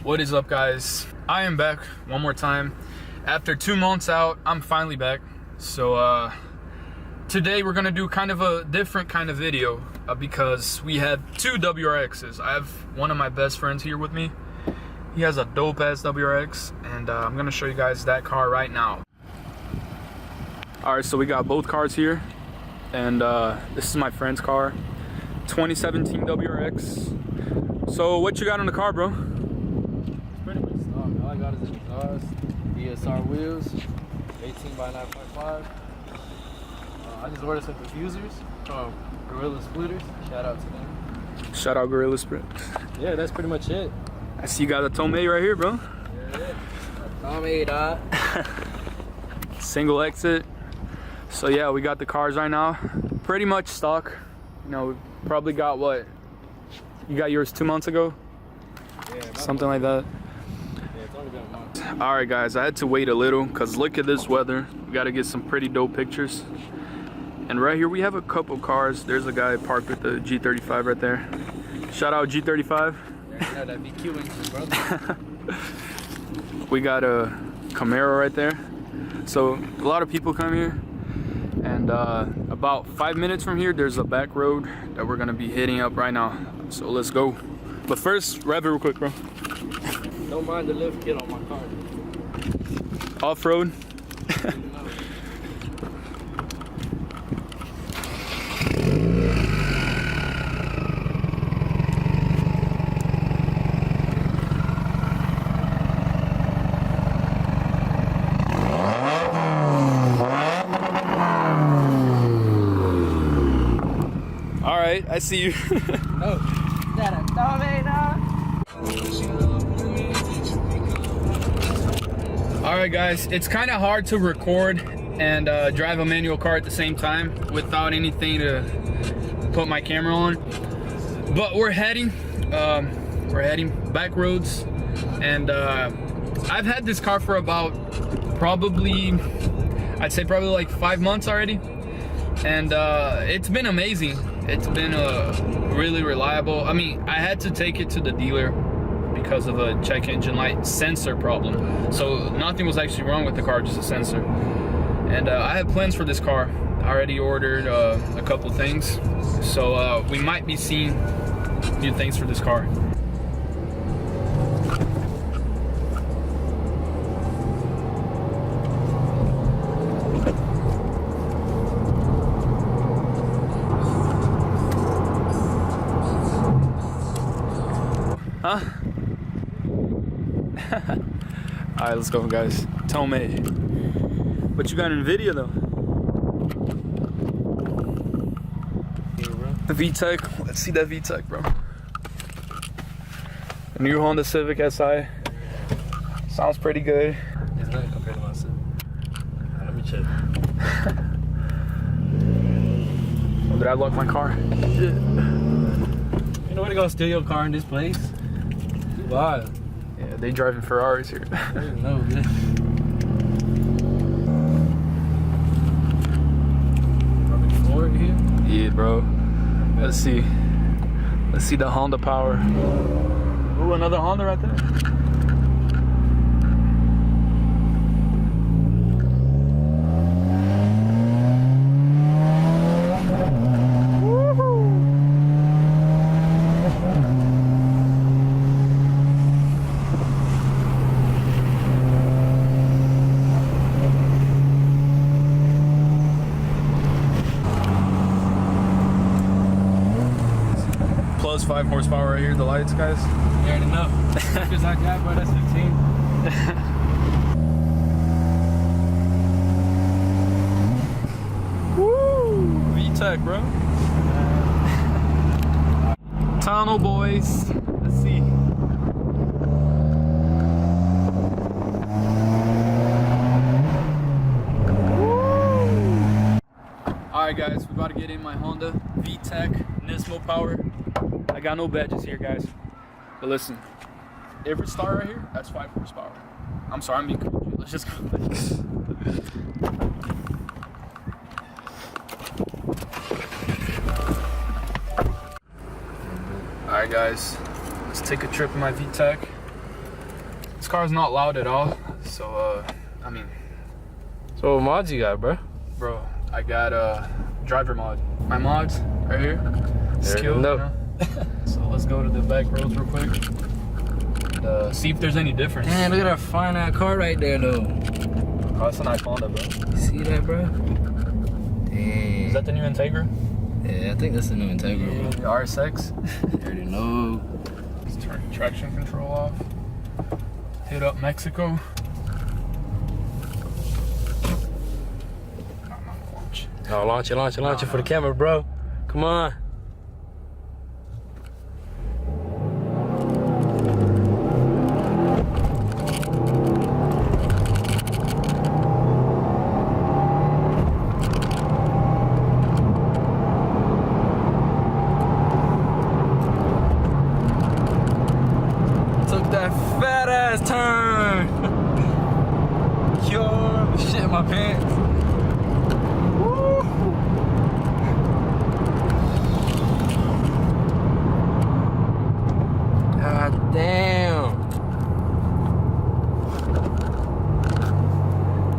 What is up, guys? I am back one more time. After 2 months out, I'm finally back. So today we're gonna do kind of a different kind of video because we have two WRXs. I have one of my best friends here with me. He has a dope ass WRX, and I'm gonna show you guys that car right now. All right, so we got both cars here, and this is my friend's car, 2017 WRX. So what you got on the car, bro? Pretty much stock. All I got is an exhaust, ESR wheels, 18x9.5. I just ordered some diffusers from Gorilla Splitters. Shout out to them. Shout out Gorilla Splitters. Yeah, that's pretty much it. I see you got a Tomei right here, bro. Yeah. Tomei, dog. Single exit. So yeah, we got the cars right now. Pretty much stock. You know, we probably got what? You got yours 2 months ago? Yeah, something like that. Yeah, it's only been a month. Alright guys, I had to wait a little because look at this weather. We got to get some pretty dope pictures. And right here we have a couple cars. There's a guy parked with the G35 right there. Shout out G35. Yeah, that VQ engine, brother. We got a Camaro right there. So a lot of people come here. And about 5 minutes from here, there's a back road that we're gonna be hitting up right now. So let's go. But first, rev it real quick, bro. Don't mind the lift kit on my car. Off-road. All right, I see you. Oh, that a Tomei, dog? All right, guys, it's kind of hard to record and drive a manual car at the same time without anything to put my camera on. But we're heading back roads, and I've had this car for about I'd say probably like 5 months already, and it's been amazing. It's been really reliable. I mean, I had to take it to the dealer because of a check engine light sensor problem. So nothing was actually wrong with the car, just a sensor. And I have plans for this car. I already ordered a couple things. So we might be seeing new things for this car. Huh? Alright, let's go, guys. Tomei. What you got in video though? The VTEC. Let's see that VTEC, bro. The new Honda Civic SI. Sounds pretty good. It's nothing compared to my Civic. Let me check. Oh, did I lock my car? You know where to go steal your car in this place? Wow. Yeah, they driving Ferraris here. No, man. Here? Yeah, bro. Let's see the Honda power. Ooh, another Honda right there. Plus 5 horsepower right here, the lights, guys. You already know. Because I got, bro, that's 15. Woo! VTEC, bro. Tunnel, boys. Let's see. Alright, guys, we're about to get in my Honda VTEC Nismo power. I got no badges here, guys. But listen, every star right here, that's 5 horsepower. I'm sorry, I'm being cool. Let's just go. Alright guys, let's take a trip in my VTEC. This car's not loud at all. So, I mean. So what mods you got, bro? Bro, I got a driver mod. My mods right here. Skill. No. So let's go to the back roads real quick. And, see if there's any difference. Man, look at that fine ass car right there, though. Oh, that's a nice Honda, bro. You see that, bro? Dang. Is that the new Integra? Yeah, I think that's the new Integra, bro. The RSX. You already know. Let's turn traction control off. Hit up Mexico. Oh, launch it for the camera, bro. Come on. Took that fat ass turn. Yo, shit in my pants. God damn.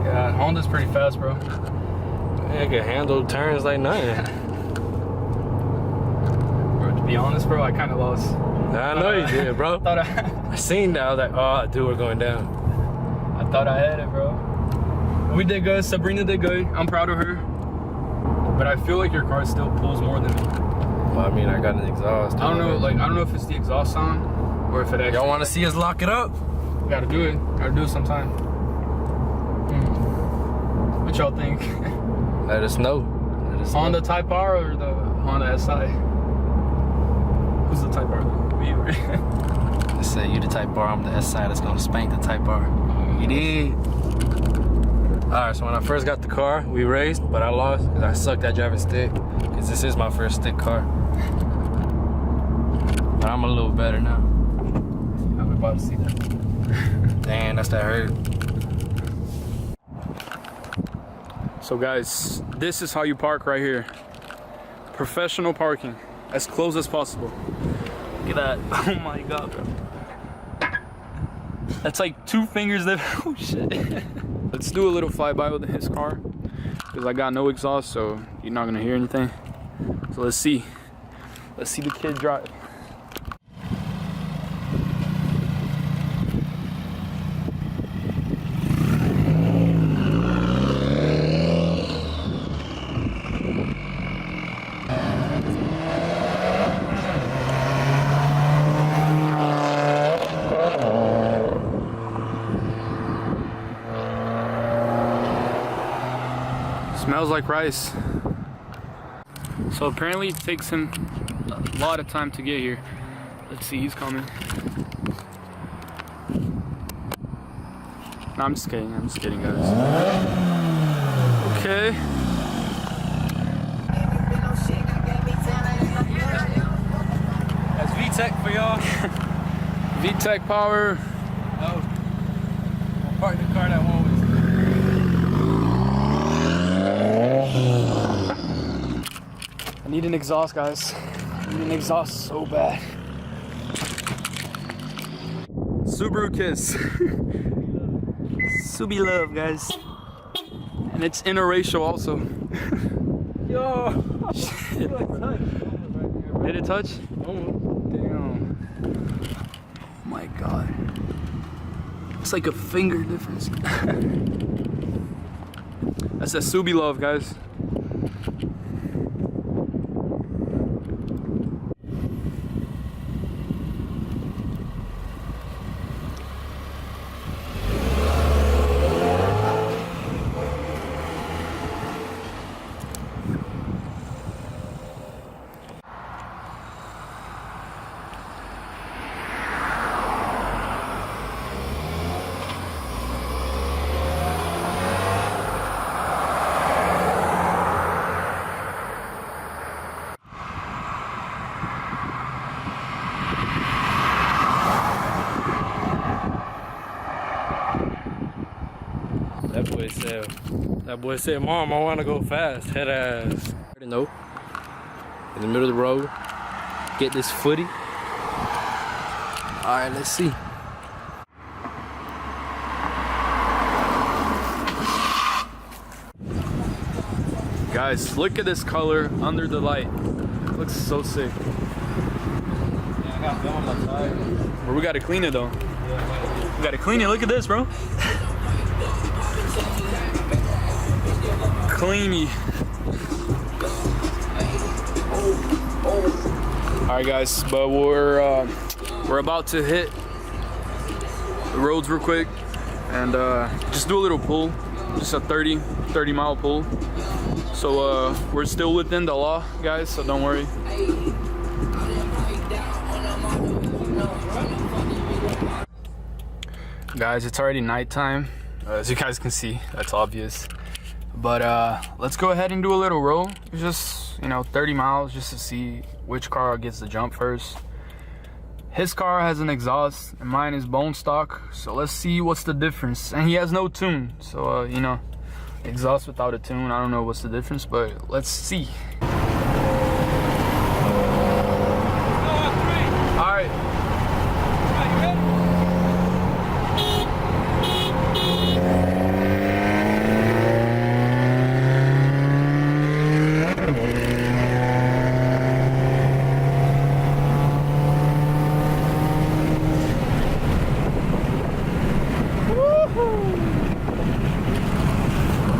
Yeah, Honda's pretty fast, bro. Man, I can handle turns like nothing. Bro, to be honest, bro, I kind of lost. I know you did, bro. I seen that. I was like, oh, dude, we're going down. I thought I had it, bro. We did good. Sabrina did good. I'm proud of her. But I feel like your car still pulls more than me. Well, I mean, I got an exhaust. I don't know, I don't know if it's the exhaust sound or if it actually. Y'all want to see us lock it up? Gotta do it. Gotta do it sometime. What y'all think? Let us know. Honda Type R or the Honda SI? Who's the Type R? You. Let's say you the Type R, I'm the SI that's gonna spank the Type R. You did. Alright, so when I first got the car, we raced, but I lost because I sucked at driving stick. Because this is my first stick car. But I'm a little better now. I'm about to see that. Damn, that's that hurt. So guys, this is how you park right here. Professional parking, as close as possible. Look at that. Oh my god, bro. That's like 2 fingers that. Oh shit. Let's do a little flyby with his car, because I got no exhaust, so you're not gonna hear anything. So let's see the kid drive. Smells like rice. So apparently it takes him a lot of time to get here. Let's see, he's coming. No, I'm just kidding, guys. Okay. That's VTEC for y'all. VTEC power. Oh. I'll park the car that one way. I need an exhaust, guys. I need an exhaust so bad. Subaru Kiss. Subi love, guys. And it's interracial also. Yo! Shit. Did it touch? Damn. Oh my god. It's like a finger difference. That's a Subi love, guys. That boy said, Mom, I want to go fast. Head ass. No. In the middle of the road. Get this footy. Alright, let's see. Guys, look at this color under the light. It looks so sick. Yeah, I got film on my tire. But we gotta clean it though. Yeah, We gotta clean it. Look at this, bro. Cleany. All right, guys, but we're about to hit the roads real quick and just do a little pull, just a 30 mile pull. So we're still within the law, guys, so don't worry. Guys, it's already nighttime, as you guys can see. That's obvious, but let's go ahead and do a little roll. It's just, you know, 30 miles just to see which car gets the jump first. His car has an exhaust and mine is bone stock, so let's see what's the difference. And he has no tune, so you know, exhaust without a tune, I don't know what's the difference, but let's see. All right.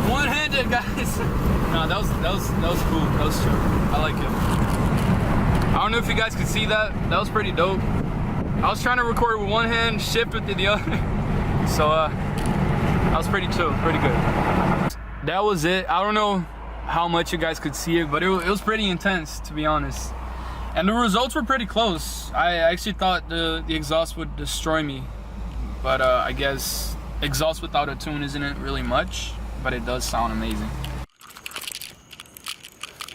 One-handed, guys. No, that was cool. That was chill. I like it. I don't know if you guys could see that. That was pretty dope. I was trying to record with one hand, shift with the other. So that was pretty chill, pretty good. That was it. I don't know how much you guys could see it, but it was pretty intense, to be honest. And the results were pretty close. I actually thought the exhaust would destroy me, but I guess exhaust without a tune isn't really much, but it does sound amazing.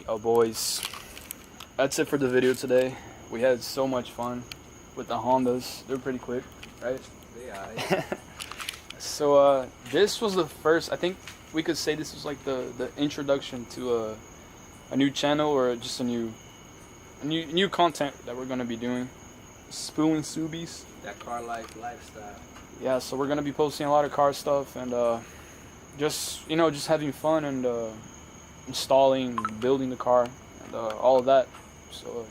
Yo, boys, that's it for the video today. We had so much fun with the Hondas. They're pretty quick, right? Yeah. So this was the first, I think we could say this was like the introduction to a new channel, or just a new content that we're gonna be doing. Spooling Subies. That car life lifestyle. Yeah, so we're gonna be posting a lot of car stuff and just, you know, just having fun and installing, building the car, and all of that. So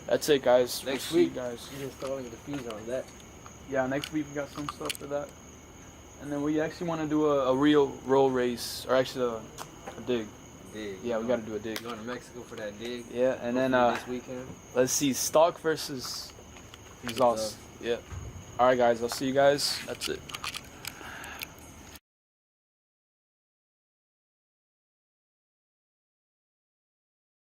that's it, guys. Next We'll see week, you guys. you're installing the diffuser on that. Yeah, next week we got some stuff for that. And then we actually want to do a real roll race, or actually a dig. Dig. Yeah, we got to do a dig. Going to Mexico for that dig. Yeah, and then this weekend. let's see, stock versus exhaust. Yeah. All right, guys. I'll see you guys. That's it.